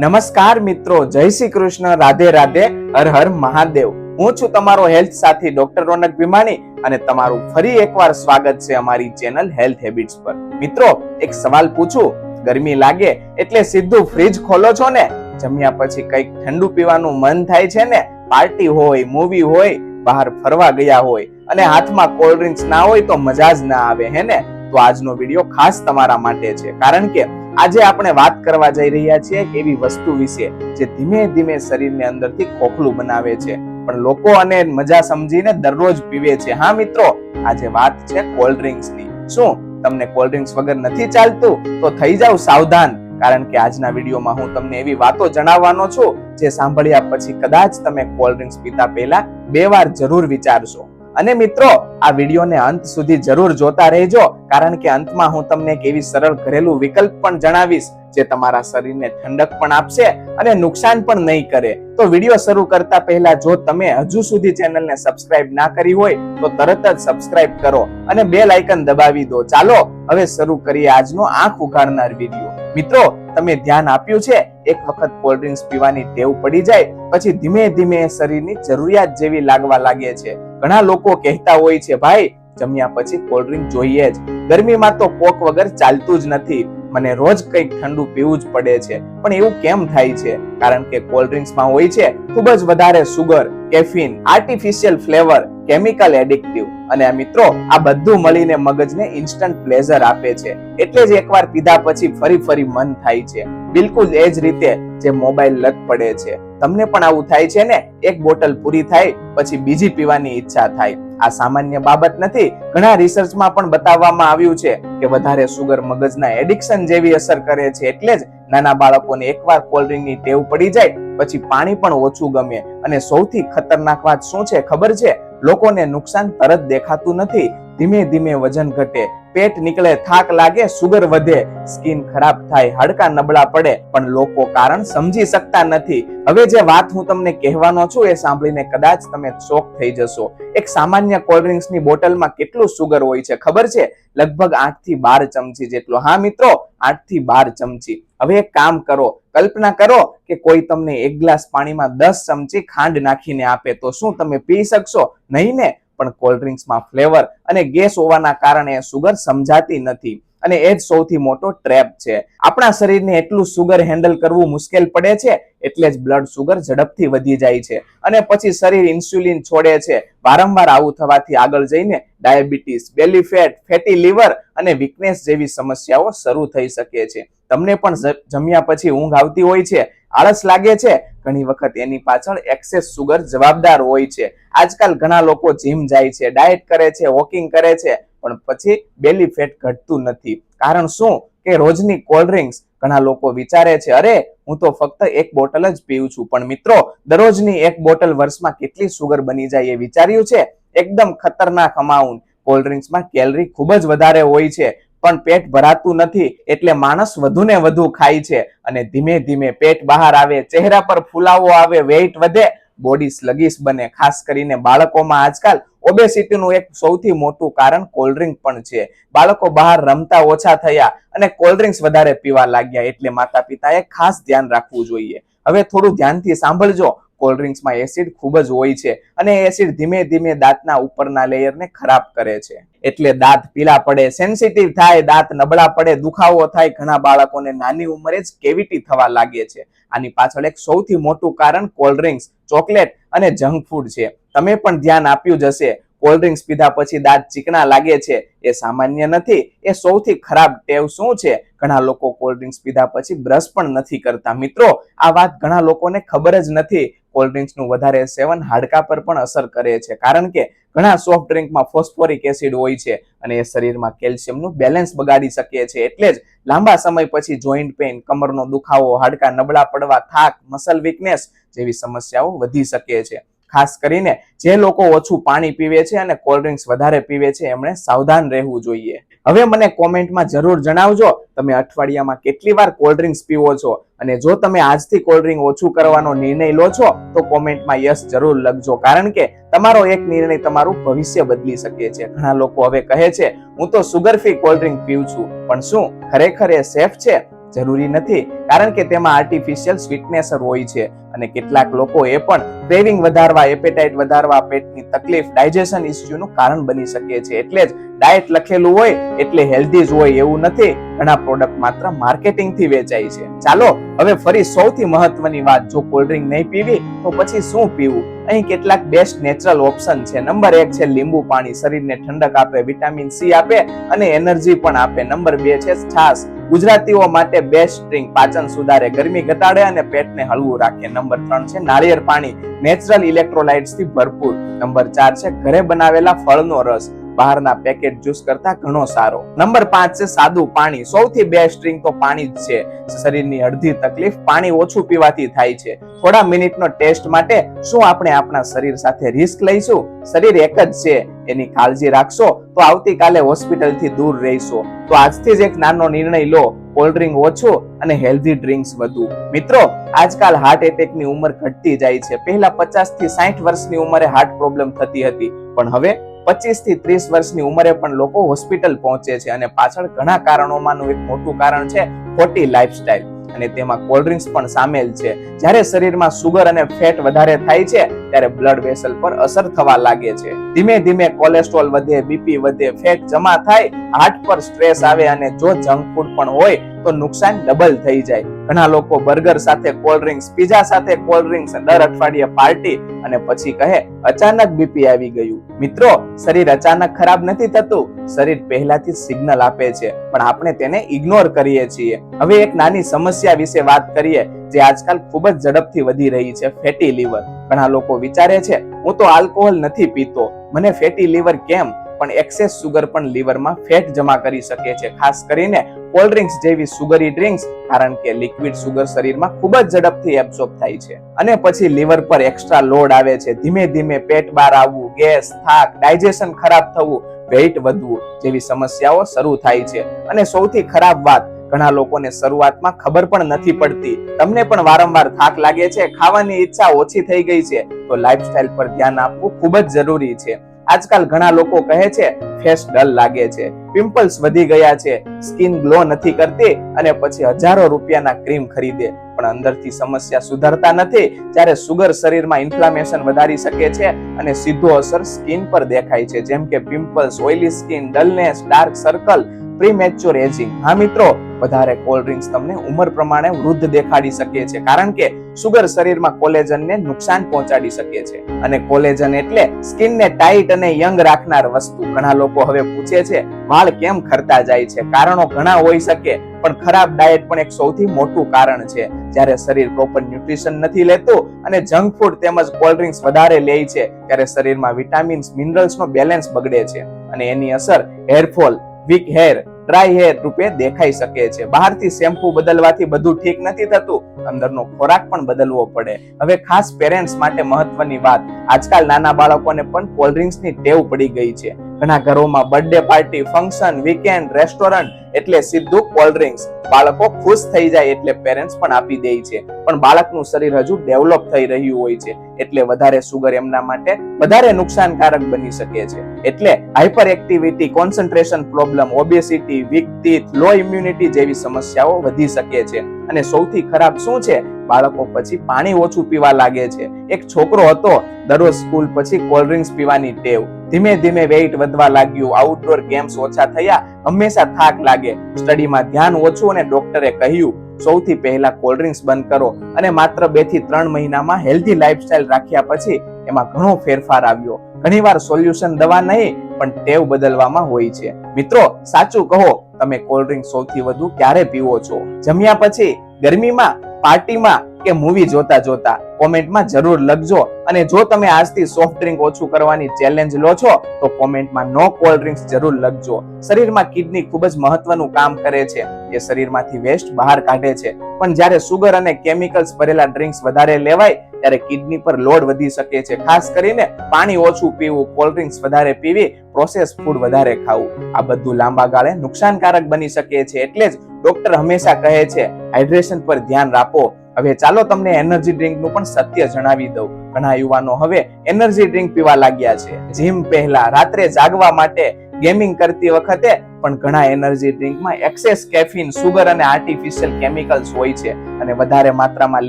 નમસ્કાર મિત્રો, જય શ્રી કૃષ્ણ, રાધે રાધે, હર હર મહાદેવ। હું છું તમારો હેલ્થ સાથી ડોક્ટર રોનક ભીમાણી અને તમારું ફરી એકવાર સ્વાગત છે અમારી ચેનલ હેલ્થ હેબિટ્સ પર। મિત્રો, એક સવાલ પૂછું, ગરમી લાગે એટલે સીધું ફ્રીજ ખોલો છો ને? જમ્યા પછી કંઈક ઠંડુ પીવાનું મન થાય છે ને? પાર્ટી હોય, મૂવી હોય, બહાર ફરવા ગયા હોય અને હાથમાં કોલ્ડ ડ્રિંક્સ ના હોય તો મજા જ ના આવે, હે ને? તો આજનો વિડીયો ખાસ તમારા માટે છે, કારણ કે આજે આપણે વાત કરવા જઈ રહ્યા છીએ એક એવી વસ્તુ વિશે જે ધીમે ધીમે શરીરને અંદરથી ખોખલું બનાવે છે, પણ લોકો અને મજા સમજીને દરરોજ પીવે છે। હા મિત્રો, આજે વાત છે કોલ્ડ ડ્રિંક્સની। શું તમને કોલ્ડ ડ્રિંક્સ વગર નથી ચાલતું? તો થઈ જાવ સાવધાન, કારણ કે આજના વિડીયોમાં હું તમને એવી વાતો જણાવવાનો છું જે સાંભળ્યા પછી કદાચ તમે કોલ્ડ ડ્રિંક્સ પીતા પહેલા 2 વાર જરૂર વિચારશો। અને મિત્રો, આ વિડીયોને અંત સુધી જરૂર જોતા રહેજો, કારણ કે અંતમાં હું તમને એક એવી સરળ ઘરેલું વિકલ્પ પણ જણાવીશ જે તમારા શરીરને ઠંડક પણ આપશે અને નુકસાન પણ નહીં કરે। તો વિડીયો શરૂ કરતા પહેલા જો તમે હજુ સુધી ચેનલને સબસ્ક્રાઇબ ના કરી હોય તો તરત જ સબસ્ક્રાઇબ કરો અને બેલ આઇકન દબાવી દો। ચાલો હવે શરૂ કરીએ આજનો આંખ ઉઘાડનાર વિડીયો। મિત્રો, તમે ધ્યાન આપ્યું છે, એક વખત કોલ્ડ ડ્રિંક્સ પીવાની ટેવ પડી જાય પછી ધીમે ધીમે શરીરની જરૂરિયાત જેવી લાગવા લાગે છે। ઘણા લોકો કહેતા હોય છે, ભાઈ જમ્યા પછી કોલ્ડ ડ્રિંક જોઈએ જ, ગરમીમાં તો કોક વગર ચાલતું જ નથી, મને રોજ કંઈક ઠંડુ પીવું જ પડે છે। પણ એવું કેમ થાય છે? કારણ કે કોલ્ડ ડ્રિંક્સમાં હોય છે ખૂબ જ વધારે sugar, caffeine, artificial flavour, chemical addictive, અને આ મિત્રો આ બધું મળીને મગજને ઇન્સ્ટન્ટ પ્લેઝર આપે છે, એટલે જ એકવાર પીધા પછી ફરી મન થાય છે। બિલકુલ એ જ રીતે જે મોબાઈલ લત પડે છે, તમને પણ આવું થાય છે ને? એક બોટલ પૂરી થાય પછી બીજી પીવાની ઈચ્છા થાય। આ સામાન્ય બાબત નથી, ઘણા રિસર્ચમાં પણ બતાવવામાં આવ્યું છે કે વધારે સુગર મગજના એડિક્શન જેવી અસર કરે છે, એટલે જ નાના બાળકોને એકવાર કોલ્ડ ડ્રિંકની ટેવ પડી જાય પછી પાણી પણ ઓછું ગમે। અને સૌથી ખતરનાક વાત શું છે ખબર છે? લોકોને નુકસાન તરત દેખાતું નથી, ધીમે ધીમે વજન ઘટે, પેટ નીકળે, થાક લાગે, સુગર વધે, સ્કિન ખરાબ થાય, હાડકા નબળા પડે, પણ લોકો કારણ સમજી શકતા નથી। હવે જે વાત હું તમને કહેવાનો છું એ સાંભળીને કદાચ તમે શોક થઈ જશો। એક સામાન્ય કોલ્ડ ડ્રિંક્સની બોટલમાં કેટલું સુગર હોય છે ખબર છે? લગભગ 8 થી 12 ચમચી જેટલો। હા મિત્રો, 8 થી 12 ચમચી। હવે એક કામ કરો, કલ્પના કરો કે કોઈ તમને 1 ગ્લાસ પાણીમાં 10 ચમચી ખાંડ નાખીને આપે તો શું તમે પી શકશો? નહીં ને? પણ કોલ્ડ ડ્રિંક્સમાં ફ્લેવર અને ગેસ હોવાના કારણે સુગર સમજાતી નથી, અને એ જ સૌથી મોટો ટ્રેપ છે। આપણા શરીરને એટલું સુગર હેન્ડલ કરવું મુશ્કેલ પડે છે, એટલે જ બ્લડ સુગર ઝડપથી વધી જાય છે અને પછી શરીર ઇન્સ્યુલિન છોડે છે। વારંવાર આવું થવાથી આગળ જઈને ડાયાબિટીસ, બેલી ફેટ, ફેટી લીવર અને વીકનેસ જેવી સમસ્યાઓ શરૂ થઈ શકે છે। તમને પણ જમ્યા પછી ઊંઘ આવતી હોય છે, આળસ લાગે છે, ઘણી વખત એની પાછળ એક્સેસ સુગર જવાબદાર હોય છે। આજકાલ ઘણા લોકો જીમ જાય છે, ડાયટ કરે છે, વોકિંગ કરે છે, પણ પછી બેલી ફેટ ઘટતું નથી। કારણ શું? કે રોજની કોલ્ડ ડ્રિંક્સ। ઘણા લોકો વિચારે છે, અરે હું તો ફક્ત 1 બોટલ જ પીઉં છું, પણ મિત્રો દરરોજની 1 બોટલ વર્ષમાં કેટલી સુગર બની જાય એ વિચાર્યું છે? એકદમ ખતરનાક અમાઉન્ટ। કોલ્ડ ડ્રિંક્સમાં કેલરી ખૂબ જ વધારે હોય છે, પણ પેટ ભરાતું નથી, એટલે માણસ વધુ ને વધુ ખાય છે અને ધીમે ધીમે પેટ બહાર આવે, ચહેરા પર ફુલાવો આવે, વેઇટ વધે, બોડી સ્લગિશ બને। ખાસ કરીને બાળકોમાં આજકાલ ઓબેસિટીનું એક સૌથી મોટું કારણ કોલ્ડ ડ્રિંક પણ છે। બાળકો બહાર રમતા ઓછા થયા અને કોલ્ડ ડ્રિંક્સ વધારે પીવા લાગ્યા, એટલે માતા પિતાએ ખાસ ધ્યાન રાખવું જોઈએ। હવે થોડું ધ્યાનથી સાંભળજો, કોલ્ડ ડ્રિંક્સમાં એસિડ ખૂબ જ હોય છે અને એસિડ ધીમે ધીમે દાંતના ઉપરના લેયરને ખરાબ કરે છે, એટલે દાંત પીળા પડે, સેન્સિટિવ થાય, દાંત નબળા પડે, દુખાવો થાય, ઘણા બાળકોને નાની ઉંમરે જ કેવિટી થવા લાગે છે। આની પાછળ એક સૌથી મોટું કારણ કોલ્ડ ડ્રિંક્સ, ચોકલેટ અને જંક ફૂડ છે। તમે પણ ધ્યાન આપ્યું જ હશે, કોલ્ડ ડ્રિંક્સ પીધા પછી દાંત ચીકણા લાગે છે, એ સામાન્ય નથી, એ સૌથી ખરાબ ટેવ શું છે? ઘણા લોકો કોલ્ડ ડ્રિંક્સ પીધા પછી બ્રશ પણ નથી કરતા। મિત્રો, આ વાત ઘણા લોકોને ખબર જ નથી। કોલ્ડ ડ્રિંક્સનું વધારે સેવન હાડકા પર પણ અસર કરે છે, કારણ કે ઘણા સોફ્ટ ડ્રિંકમાં ફોસ્ફોરિક એસિડ હોય છે અને એ શરીરમાં કેલ્શિયમનું બેલેન્સ બગાડી શકે છે, એટલે જ લાંબા સમય પછી જોઈન્ટ પેઇન, કમરનો દુખાવો, હાડકા નબળા પડવા, થાક, મસલ વીકનેસ જેવી સમસ્યાઓ વધી શકે છે। ખાસ કરીને જે લોકો ઓછું પાણી પીવે છે અને કોલ્ડ ડ્રિંક્સ વધારે પીવે છે, એમણે સાવધાન રહેવું જોઈએ। હવે મને કોમેન્ટમાં જરૂર જણાવજો, તમે અઠવાડિયામાં કેટલી વાર કોલ્ડ ડ્રિંક્સ પીવો છો? અને જો તમે આજથી કોલ્ડ ડ્રિંક ઓછું કરવાનો નિર્ણય લો છો તો કોમેન્ટમાં યસ જરૂર લખજો, કારણ કે તમારો એક નિર્ણય તમારું ભવિષ્ય બદલી શકે છે। ઘણા લોકો હવે કહે છે, હું તો સુગર ફ્રી કોલ્ડ ડ્રિંક પીઉં છું, પણ શું ખરેખર એ સેફ છે? જરૂરી નથી, કારણ કે તેમાં આર્ટિફિશિયલ સ્વીટનેસર હોય છે અને કેટલાક લોકો એ પણ ક્રેવિંગ વધારવા, એપેટાઇટ વધારવા, પેટની તકલીફ, ડાયજેશન ઇસ્યુનું કારણ બની શકે છે. એટલે જ ડાયટ લખેલું હોય એટલે હેલ્ધી જ હોય એવું નથી. ઘણા પ્રોડક્ટ માત્ર માર્કેટિંગ થી વેચાય છે. ચાલો હવે ફરી સૌથી મહત્વની વાત, જો કોલ્ડ્રિંક નહીં પીવી તો પછી શું પીવું? અહીં કેટલાક બેસ્ટ નેચરલ ઓપ્શન છે. નંબર 1 છે લીંબુ પાણી, શરીરને ઠંડક આપે, વિટામિન સી આપે અને એનર્જી પણ આપે. નંબર 2 છે છાશ, ગુજરાતીઓ માટે બેસ્ટ ડ્રિંક, પાચન સુધારે, ગરમી ઘટાડે અને પેટને હળવું રાખે. નંબર 3 છે નાળિયેર પાણી, નેચરલ ઇલેક્ટ્રોલાઇટ્સ થી ભરપૂર. નંબર 4 છે ઘરે બનાવેલા ફળનો રસ, બહારના પેકેટ જ્યુસ કરતા ઘણો સારો. નંબર 5 છે સાદું પાણી, સૌથી બેસ્ટ ડ્રિંક તો પાણી જ છે. શરીરની અડધી તકલીફ પાણી ઓછું પીવાથી થાય છે. થોડા મિનિટનો ટેસ્ટ માટે શું આપણે આપણા શરીર સાથે રિસ્ક લઈશું? શરીર એક જ છે, એની કાળજી રાખશો તો આવતીકાલે હોસ્પિટલ થી દૂર રહીશો. તો આજથી જ એક નાનો નિર્ણય લો, કોલ્ડ ડ્રિંક ઓછું અને હેલ્ધી ડ્રિંક્સ વધુ. મિત્રો, આજકાલ હાર્ટ એટેકની ઉંમર ઘટતી જાય છે. પહેલા 50 થી 60 વર્ષની ઉંમરે હાર્ટ પ્રોબ્લેમ થતી હતી, પણ હવે 25 થી 30 વર્ષની ઉંમરે પણ લોકો હોસ્પિટલ પહોંચે છે અને પાછળ ઘણા કારણોમાંનું એક મોટું કારણ છે ખોટી લાઈફસ્ટાઈલ અને તેમાં કોલ્ડ ડ્રિંક્સ પણ સામેલ છે. જ્યારે શરીરમાં સુગર અને ફેટ વધારે થાય છે ત્યારે બ્લડ વેસલ પર અસર થવા લાગે છે. ધીમે ધીમે કોલેસ્ટ્રોલ વધે, બીપી વધે, ફેટ જમા થાય, હાર્ટ પર સ્ટ્રેસ આવે અને જો જંક ફૂડ પણ હોય તો નુકસાન ડબલ થઈ જાય. ઘણા લોકો બર્ગર સાથે કોલ્ડ ડ્રિંક્સ, પીઝા સાથે કોલ્ડ ડ્રિંક્સ, દર અઠવાડિયે પાર્ટી અને પછી કહે અચાનક બીપી આવી ગયું. મિત્રો, શરીર અચાનક ખરાબ નથી થતું, શરીર પહેલાથી સિગ્નલ આપે છે પણ આપણે તેને ઇગ્નોર કરીએ છીએ. હવે એક નાની સમસ્યા વિશે વાત કરીએ જે આજકાલ ખૂબ જ ઝડપથી વધી રહી છે, ફેટી લીવર. ઘણા લોકો વિચારે છે હું તો આલ્કોહોલ નથી પીતો, મને ફેટી લીવર કેમ? પણ એક્સેસ સુગર પણ લીવરમાં ફેટ જમા કરી શકે છે, ખાસ કરીને કોલ્ડ ડ્રિંક્સ જેવી સુગરી ડ્રિંક્સ, કારણ કે લિક્વિડ સુગર શરીરમાં ખૂબ જ ઝડપથી એબ્સોર્બ થાય છે અને પછી લીવર પર એક્સ્ટ્રા લોડ આવે છે. ધીમે ધીમે પેટ બહાર આવવું, ગેસ, થાક, ડાયજેશન ખરાબ થવું, વેઇટ વધવું જેવી સમસ્યાઓ શરૂ થાય છે. અને સૌથી ખરાબ વાત, ઘણા લોકોને શરૂઆતમાં ખબર પણ નથી પડતી. તમને પણ વારંવાર થાક લાગે છે, ખાવાની ઈચ્છા ઓછી થઈ ગઈ છે, તો લાઈફસ્ટાઈલ પર ધ્યાન આપવું ખૂબ જ જરૂરી છે. આજકાલ ઘણા લોકો કહે છે ફેસ ડલ લાગે છે, પિમ્પલ્સ વધી ગયા છે, સ્કિન ગ્લો નથી કરતી અને પછી હજારો રૂપિયાના ક્રીમ ખરીદે પણ અંદરથી સમસ્યા સુધરતા નથી. જ્યારે સુગર શરીરમાં ઇન્ફ્લામેશન વધારી શકે છે અને સીધો અસર સ્કિન પર દેખાય છે, જેમ કે pimples, oily skin, dullness, dark circle, premature ageing. હા મિત્રો, વધારે કોલ્ડ ડ્રિંક્સ તમને ઉંમર પ્રમાણે વૃદ્ધ દેખાડી શકે છે કારણ કે સુગર શરીરમાં કોલેજનને નુકસાન પહોંચાડી શકે છે અને કોલેજન એટલે સ્કિનને ટાઈટ અને યંગ રાખનાર વસ્તુ. ઘણા લોકો હવે પૂછે છે વાળ કેમ ખરતા જાય છે? કારણો ઘણા હોઈ શકે પણ ખરાબ ડાયટ પણ એક સૌથી મોટું કારણ છે. જ્યારે શરીર પ્રોપર ન્યુટ્રિશન નથી લેતું અને જંક ફૂડ તેમજ કોલ્ડ ડ્રિંક્સ વધારે લે છે ત્યારે શરીરમાં વિટામિન્સ, મિનરલ્સનો બેલેન્સ બગડે છે અને એની અસર hairfall, weak hair, dry hair રૂપે દેખાઈ શકે છે. બહારથી શેમ્પુ બદલવાથી બધું ઠીક નથી થતું, અંદરનો ખોરાક પણ બદલવો પડે. હવે ખાસ પેરેન્ટ્સ માટે મહત્વની વાત, આજકાલ નાના બાળકોને પણ કોલ્ડ ડ્રિંક્સની ટેવ પડી ગઈ છે. ઘણા ઘરોમાં birthday party, function, weekend, restaurant એટલે સીધું કોલ્ડ ડ્રિંક્સ. બાળકો ખુશ થઈ જાય એટલે પેરેન્ટ્સ પણ આપી દે છે, પણ બાળકનું શરીર હજુ ડેવલપ થઈ રહ્યું હોય છે એટલે વધારે સુગર એમના માટે વધારે નુકસાનકારક બની શકે છે. એટલે hyperactivity, concentration problem, obesity, weak teeth, low immunity જેવી સમસ્યાઓ વધી શકે છે. અને સૌથી ખરાબ શું છે, બાળકો પછી પાણી ઓછું પીવા લાગે છે. એક છોકરો હતો, દરરોજ સ્કૂલ પછી કોલ્ડ ડ્રિંક્સ પીવાની ટેવ, ધીમે ધીમે વેઇટ વધવા લાગ્યું, આઉટડોર ગેમ્સ ઓછા થયા, હંમેશા થાક લાગે, સ્ટડીમાં ધ્યાન ઓછું અને ડોક્ટરે કહ્યું સૌથી પહેલા કોલ્ડ ડ્રિંક્સ બંધ કરો અને માત્ર 2 થી 3 મહિનામાં હેલ્ધી લાઈફસ્ટાઈલ રાખ્યા પછી એમાં ઘણો ફેરફાર આવ્યો. ઘણીવાર સોલ્યુશન દવા નહીં પણ ટેવ બદલવામાં હોય છે. મિત્રો, સાચું કહો, તમે કોલ્ડ ડ્રિંક સૌથી વધુ ક્યારે પીવો છો? જમ્યા પછી, ગરમીમાં, પાર્ટીમાં કે મૂવી જોતા જોતા? કોમેન્ટમાં જરૂર લખજો. અને જો તમે આજથી સોફ્ટ ડ્રિંક ઓછું કરવાની ચેલેન્જ લો છો તો કોમેન્ટમાં નો કોલ્ડ ડ્રિંક્સ જરૂર લખજો. શરીરમાં કિડની ખૂબ જ મહત્વનું કામ કરે છે, એ શરીરમાંથી વેસ્ટ બહાર કાઢે છે, પણ જ્યારે સુગર અને કેમિકલ્સ ભરેલા ડ્રિંક્સ વધારે લેવાય ત્યારે કિડની પર લોડ વધી શકે છે. ખાસ કરીને પાણી ઓછું પીવું, કોલ્ડ ડ્રિંક્સ વધારે પીવી, પ્રોસેસ ફૂડ વધારે ખાવું, આ બધું લાંબા ગાળે નુકસાનકારક બની શકે છે. એટલે જ ડોક્ટર હંમેશા કહે છે હાઇડ્રેશન પર ધ્યાન રાખો. હવે ચાલો તમને એનર્જી ડ્રિંકનું પણ સત્ય જણાવી દઉં. ઘણા યુવાનો હવે એનર્જી ડ્રિંક પીવા લાગ્યા છે. જીમ પહેલા, રાત્રે જાગવા માટે, ગેમિંગ કરતી વખતે પણ ઘણા એનર્જી ડ્રિંકમાં એક્સેસ કેફીન, સુગર અને આર્ટિફિશિયલ કેમિકલ્સ હોય છે અને વધારે માત્રામાં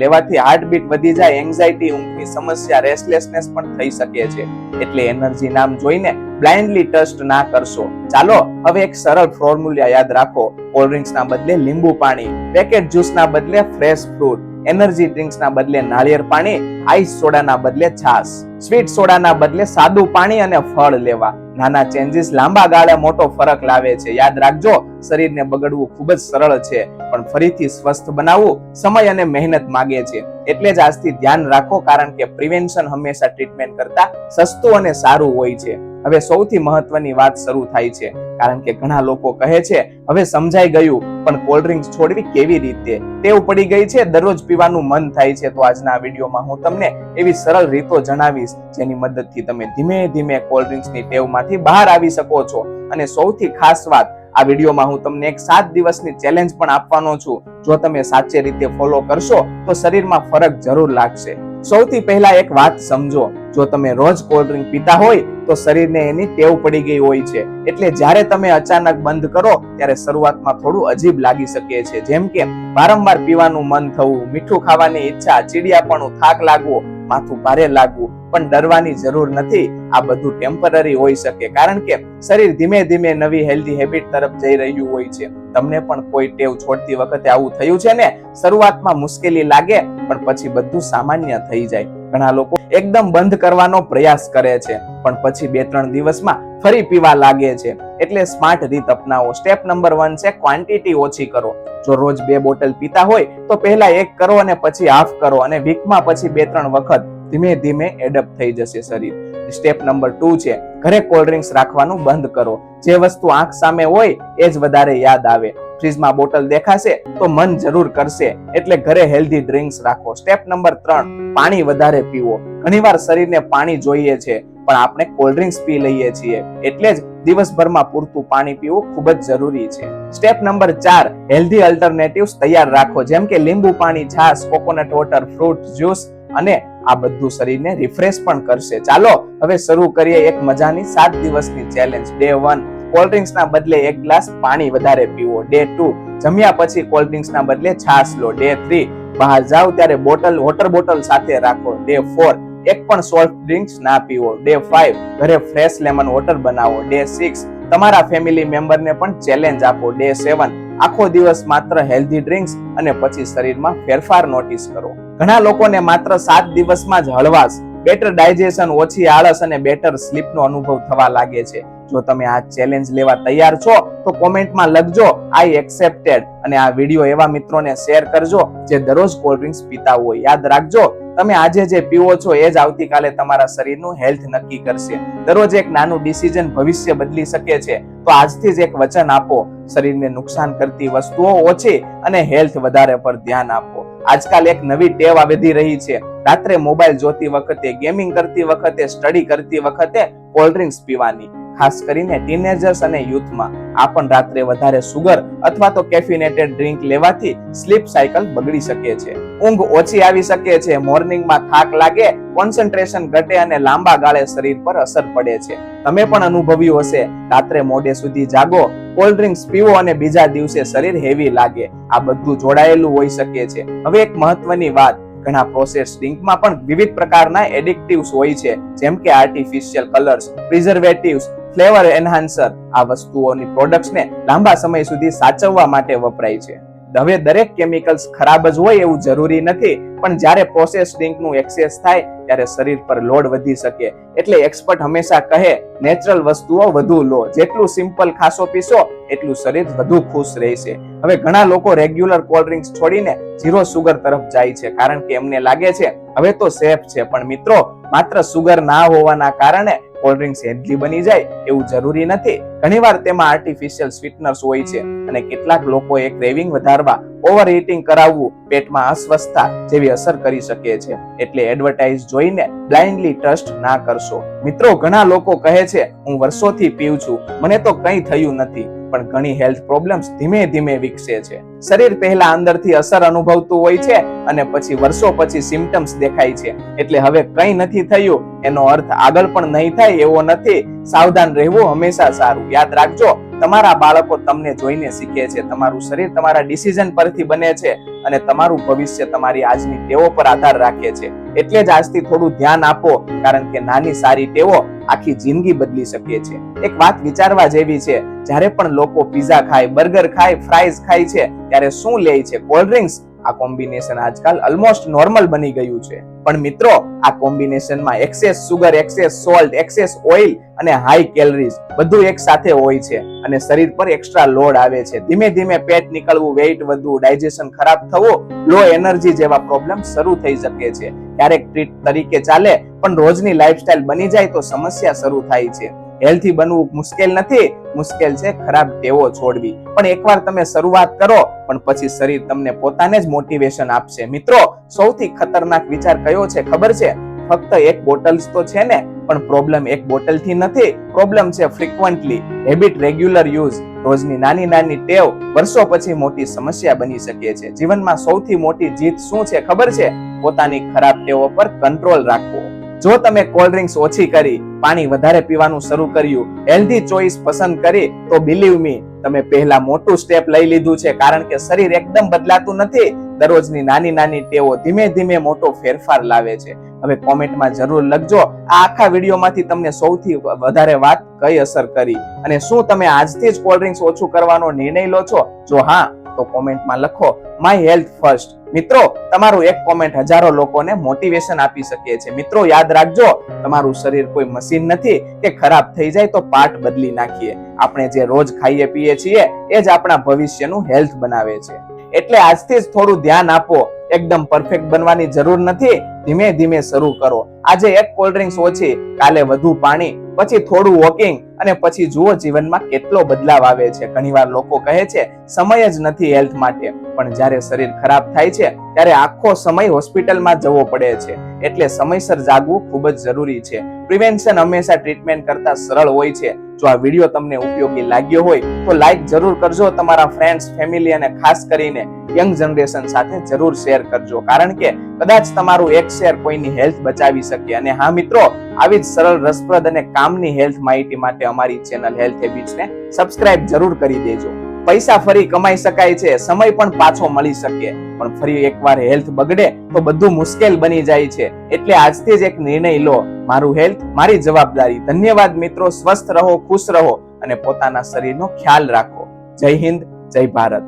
લેવાથી હાર્ટબીટ વધી જાય, એન્ઝાઇટી, ઊંઘની સમસ્યા, રેસ્ટલેસનેસ પણ થઈ શકે છે. એટલે એનર્જી નામ જોઈને બ્લાઇન્ડલી ટ્રસ્ટ ના કરશો. ચાલો હવે એક સરળ ફોર્મ્યુલા યાદ રાખો. કોલ્ડ ડ્રિંક્સ ના બદલે લીંબુ પાણી, પેકેટ જ્યુસ ના બદલે ફ્રેશ ફ્રૂટ, એનર્જી ડ્રિંક્સ ના બદલે નાળિયેર પાણી, આઈસ સોડા ના બદલે છાશ, સ્વીટ સોડા ના બદલે સાદું પાણી અને ફળ લેવા. નાના ચેન્જીસ લાંબા ગાળે મોટો ફરક લાવે છે. યાદ રાખજો, શરીરને બગડવું ખૂબ જ સરળ છે, પણ ફરીથી સ્વસ્થ બનાવવું સમય અને મહેનત માંગે છે. એટલે જ આજથી ધ્યાન રાખો, કારણ કે પ્રિવેન્શન હંમેશા ટ્રીટમેન્ટ કરતા સસ્તું અને સારું હોય છે. હવે સૌથી મહત્વની વાત શરૂ થાય છે, કારણ કે ઘણા લોકો કહે છે હવે સમજાઈ ગયું, પણ કોલ્ડ ડ્રિંક્સ છોડવી કેવી રીતે? ટેવ પડી ગઈ છે, દરરોજ પીવાનું મન થાય છે. તો આજના વિડીયોમાં હું તમને એવી સરળ રીતો જણાવીશ જેની મદદથી તમે ધીમે ધીમે કોલ્ડ ડ્રિંક્સની ટેવમાંથી બહાર આવી શકો છો. અને સૌથી ખાસ વાત, આ વિડીયોમાં હું તમને એક 7 દિવસની ચેલેન્જ પણ આપવાનો છું. જો તમે સાચે રીતે ફોલો કરશો તો શરીરમાં ફરક જરૂર લાગશે. સૌથી પહેલા એક વાત સમજો, જો તમે રોજ કોલ્ડ ડ્રિંક પીતા હોય તો શરીરને એની ટેવ પડી ગઈ હોય છે. એટલે જ્યારે તમે અચાનક બંધ કરો ત્યારે શરૂઆતમાં થોડું અજીબ લાગી શકે છે, જેમ કે વારંવાર પીવાનું મન થવું, મીઠું ખાવાની ઈચ્છા, ચીડિયાપણું, થાક લાગવો, માથું ભારે લાગવું. પણ ડરવાની જરૂર નથી. આ બધું ટેમ્પરરી હોઈ શકે, કારણ કે શરીર ધીમે ધીમે નવી હેલ્ધી હેબિટ તરફ જઈ રહ્યું હોય છે. તમને પણ કોઈ ટેવ છોડતી વખતે આવું થયું છે ને? શરૂઆતમાં મુશ્કેલી લાગે, પણ પછી બધું સામાન્ય થઈ જાય. ઘણા લોકો એકદમ બંધ કરવાનો પ્રયાસ કરે છે, પણ પછી 2-3 દિવસમાં ફરી પીવા લાગે છે. એટલે સ્માર્ટ રીત અપનાવો. સ્ટેપ નંબર 1 છે ક્વોન્ટિટી ઓછી કરો. જો રોજ 2 બોટલ પીતા હોય તો પહેલા 1 કરો અને પછી હાફ કરો, અને વીકમાં પછી 2-3 વખત. ધીમે ધીમે એડપ્ટ થઈ જશે શરીર. સ્ટેપ નંબર 2 છે ઘરે કોલ્ડ ડ્રિંક્સ રાખવાનું બંધ કરો. જે વસ્તુ આંખ સામે હોય એ જ વધારે યાદ આવે. ફ્રીજમાં બોટલ દેખાશે તો મન જરૂર કરશે, એટલે ઘરે હેલ્ધી ડ્રિંક્સ રાખો. સ્ટેપ નંબર 3, પાણી વધારે પીવો. ઘણીવાર શરીરને પાણી જોઈએ છે, પણ આપણે કોલ્ડ ડ્રિંક્સ પી લઈએ છીએ. એટલે જ દિવસભરમાં પૂરતું પાણી પીવું ખૂબ જ જરૂરી છે. સ્ટેપ નંબર 4, હેલ્ધી અલ્ટરનેટિવ્સ તૈયાર રાખો, જેમ કે લીંબુ પાણી, છાશ, કોકોનટ વોટર, ફ્રૂટ જ્યુસ, અને આ બધું શરીરને રિફ્રેશ પણ કરશે. ચાલો હવે શરૂ કરીએ એક મજાની 7 દિવસની ચેલેન્જ. ડે 1, કોલ્ડ ડ્રિંક્સ ના બદલે 1 ગ્લાસ પાણી વધારે પીવો. ડે 2, જમ્યા પછી કોલ્ડ ડ્રિંક્સ ના બદલે છાશ લો. ડે 3, બહાર જાવ ત્યારે વોટર બોટલ સાથે રાખો. ડે 4, એક પણ સોફ્ટ ડ્રિંક્સ ના પીવો. ડે 5, ઘરે ફ્રેશ લેમન વોટર બનાવો. ડે 6, તમારા ફેમિલી મેમ્બરને પણ ચેલેન્જ આપો. ડે 7, આખો દિવસ માત્ર હેલ્ધી ડ્રિંક્સ, અને પછી શરીરમાં ફેરફાર નોટિસ કરો. ઘણા લોકોને માત્ર 7 દિવસમાં જ હળવાશ, બેટર ડાયજેશન, ઓછી આળસ અને બેટર સ્લીપનો અનુભવ થવા લાગે છે. જો તમે આ ચેલેન્જ લેવા તૈયાર છો તો કોમેન્ટમાં લખજો આઈ એક્સેપ્ટેડ, અને આ વિડીયો એવા મિત્રોને શેર કરજો જે દરરોજ કોલ્ડ ડ્રિંક્સ પીતા હોય. યાદ રાખજો, તમે આજે જે પીવો છો એ જ આવતીકાલે તમારા શરીરનું હેલ્થ નક્કી કરશે. દરરોજ એક નાનું ડિસિઝન ભવિષ્ય બદલી શકે છે. તો આજથી જ એક વચન આપો, શરીરને નુકસાન કરતી વસ્તુઓ ઓછી અને હેલ્થ વધારે પર ધ્યાન આપો. આજકાલ એક નવી ટેવ વધી રહી છે, રાત્રે મોબાઈલ જોતી વખતે, ગેમિંગ કરતી વખતે, સ્ટડી કરતી વખતે કોલ્ડ ડ્રિંક્સ પીવાની. ખાસ કરીને ટીનેજર્સ અને યુથમાં. આ પણ રાત્રે વધારે સુગર અથવા તો કેફિનેટેડ ડ્રિંક લેવાથી સ્લીપ સાયકલ બગડી શકે છે. ઊંઘ ઓછી આવી શકે છે, મોર્નિંગમાં થાક લાગે, કોન્સન્ટ્રેશન ઘટે અને લાંબા ગાળે શરીર પર અસર પડે છે. તમે પણ અનુભવ્યું હશે, રાત્રે મોડે સુધી જાગો, કોલ્ડ ડ્રિંક્સ પીવો અને બીજા દિવસે શરીર હેવી લાગે. આ બધું જોડાયેલું હોઈ શકે છે. હવે એક મહત્વની વાત, ઘણા પ્રોસેસ ડ્રિંકમાં પણ વિવિધ પ્રકારના એડિક્ટિવ્સ હોય છે, જેમ કે આર્ટિફિશિયલ કલર્સ, પ્રિઝર્વેટિવ્સ, ફ્લેવર એન્હાન્સર. આ વસ્તુઓની પ્રોડક્ટ્સને લાંબા સમય સુધી સાચવવા માટે વપરાય છે. હવે દરેક કેમિકલ્સ ખરાબ જ હોય એવું જરૂરી નથી, પણ જ્યારે પ્રોસેસ ડ્રિંકનું એક્સેસ થાય ત્યારે શરીર પર લોડ વધી શકે. એટલે એક્સપર્ટ હંમેશા કહે નેચરલ વસ્તુઓ વધુ લો. જેટલું સિમ્પલ ખાસો પીશો એટલું શરીર વધુ ખુશ રહેશે. હવે ઘણા લોકો રેગ્યુલર કોલ્ડ ડ્રિંક્સ છોડીને 0 સુગર તરફ જાય છે, કારણ કે એમને લાગે છે હવે તો સેફ છે. પણ મિત્રો, માત્ર સુગર ના હોવાના કારણે કોલ્ડ ડ્રિંક્સ હેલ્ધી બની જાય એવું જરૂરી નથી. ઘણીવાર તેમાં આર્ટિફિશિયલ સ્વીટનર્સ હોય છે, અને કેટલાક લોકોએ ક્રેવિંગ વધારવા, ઓવર ઈટિંગ કરાવવું, પેટમાં અસ્વસ્થતા જેવી અસર કરી શકે છે. એટલે એડવર્ટાઇઝ જોઈને બ્લાઇન્ડલી ટ્રસ્ટ ના કરશો. મિત્રો, ઘણા લોકો કહે છે હું વર્ષોથી પીઉં છું, મને તો કંઈ થયું નથી. પણ ઘણી હેલ્થ પ્રોબ્લેમ્સ ધીમે ધીમે વિકસે છે. શરીર પહેલા અંદરથી અસર અનુભવતું હોય છે અને પછી વર્ષો પછી સિમ્પટમ્સ દેખાય છે. એટલે હવે કંઈ નથી થયું એનો અર્થ આગળ પણ નહીં થાય એવો નથી. સાવધાન રહેવું હંમેશા સારું. યાદ રાખજો, તમારા બાળકો તમને જોઈને શીખે છે. તમારું શરીર તમારા ડિસિઝન પરથી બને છે અને તમારું ભવિષ્ય તમારી આજની ટેવો પર આધાર રાખે છે. એટલે જ આજથી થોડું ધ્યાન આપો, કારણ કે નાની સારી ટેવો આખી જિંદગી બદલી શકે છે. એક વાત વિચારવા જેવી છે, જ્યારે પણ લોકો પિઝા ખાય, બર્ગર ખાય, ફ્રાઈઝ ખાય છે, ત્યારે શું લે છે? Cold drinks. આ કોમ્બિનેશન આજકાલ ઓલમોસ્ટ નોર્મલ બની ગયું છે. પણ મિત્રો, આ કોમ્બિનેશનમાં excess sugar, excess salt, excess oil અને હાઈ કેલરીઝ બધું એક સાથે હોય છે અને શરીર પર એક્સ્ટ્રા લોડ આવે છે. ધીમે ધીમે પેટ નીકળવું, વેઇટ વધવું, ડાયજેશન ખરાબ થવું, લો એનર્જી જેવા પ્રોબ્લેમ શરૂ થઈ શકે છે. ક્યારેક ટ્રીટ તરીકે ચાલે, પણ રોજની લાઈફસ્ટાઈલ બની જાય તો સમસ્યા શરૂ થાય છે. હેલ્થી બનવું મુશ્કેલ નથી, મુશ્કેલ છે ખરાબ ટેવો છોડવી. પણ એકવાર તમે શરૂઆત કરો, પણ પછી શરીર તમને પોતાને જ મોટિવેશન આપશે. મિત્રો, સૌથી ખતરનાક વિચાર કયો છે ખબર છે? ફક્ત એક બોટલ્સ તો છે ને, પણ પ્રોબ્લેમ એક બોટલ થી નથી. પ્રોબ્લેમ છે ફ્રીક્વન્ટલી હેબિટ, રેગ્યુલર યુઝ. રોજની નાની નાની ટેવ વર્ષો પછી મોટી સમસ્યા બની શકે છે. જીવનમાં સૌથી મોટી જીત શું છે ખબર છે? પોતાની ખરાબ ટેવો પર કંટ્રોલ રાખવો. જો તમે કોલ્ડ ડ્રિંક્સ ઓછી કરી, પાણી વધારે પીવાનું શરૂ કર્યું, હેલ્ધી ચોઈસ પસંદ કરી, તો બિલીવ મી, તમે પહેલા મોટું સ્ટેપ લઈ લીધું છે. કારણ કે શરીર એકદમ બદલાતું નથી. દરરોજની નાની નાની ટેવો ધીમે ધીમે મોટો ફેરફાર લાવે છે. હવે કોમેન્ટમાં જરૂર લખજો, આ આખા વિડીયોમાંથી તમને સૌથી વધારે વાત કઈ અસર કરી, અને શું તમે આજથી જ કોલ્ડ ડ્રિંક્સ ઓછું કરવાનો નિર્ણય લો છો? જો હા, તો કોમેન્ટમાં લખો માય હેલ્થ ફર્સ્ટ. મિત્રો, તમારું એક કોમેન્ટ હજારો લોકોને મોટિવેશન આપી શકે છે. મિત્રો, યાદ રાખજો, તમારું શરીર કોઈ મશીન નથી કે ખરાબ થઈ જાય તો પાર્ટ બદલી નાખીએ. આપણે જે રોજ ખાઈએ પીએ છીએ એ જ આપણા ભવિષ્યનું હેલ્થ બનાવે છે. એટલે આજથી જ થોડું ધ્યાન આપો. એકદમ પરફેક્ટ બનવાની જરૂર નથી. ધીમે ધીમે શરૂ કરો. આજે એક કોલ્ડ ડ્રિંક્સ ઓછી, કાલે વધુ પાણી, પછી થોડું વોકિંગ, અને પછી જુઓ જીવનમાં કેટલો બદલાવ આવે છે. ઘણીવાર લોકો કહે છે સમય જ નથી હેલ્થ માટે, પણ જ્યારે શરીર ખરાબ થાય છે ત્યારે આખો સમય હોસ્પિટલમાં જવો પડે છે. એટલે સમયસર જાગવું ખૂબ જ જરૂરી છે. પ્રિવેન્શન હંમેશા ટ્રીટમેન્ટ કરતા સરળ હોય છે. જો આ વિડીયો તમને ઉપયોગી લાગ્યો હોય તો લાઈક જરૂર કરજો. તમારા ફ્રેન્ડ્સ, ફેમિલી અને ખાસ કરીને યંગ જનરેશન સાથે જરૂર શેર કરજો, કારણ કે કદાચ તમારું એક શેર કોઈની હેલ્થ બચાવી શકે. અને હા મિત્રો, આવી જ સરળ, રસપ્રદ અને કામની હેલ્થ માહિતી માટે અમારી ચેનલ હેલ્થ હેબિટ્સને સબસ્ક્રાઇબ જરૂર કરી દેજો. પૈસા ફરી કમાઈ શકાય છે, સમય પણ પાછો મળી શકે, પણ ફરી એકવાર હેલ્થ બગડે તો બધું મુશ્કેલ બની જાય છે. એટલે આજથી જ એક નિર્ણય લો, મારું હેલ્થ મારી જવાબદારી. ધન્યવાદ મિત્રો. સ્વસ્થ રહો, ખુશ રહો અને પોતાના શરીરનો ખ્યાલ રાખો. જય હિન્દ, જય ભારત.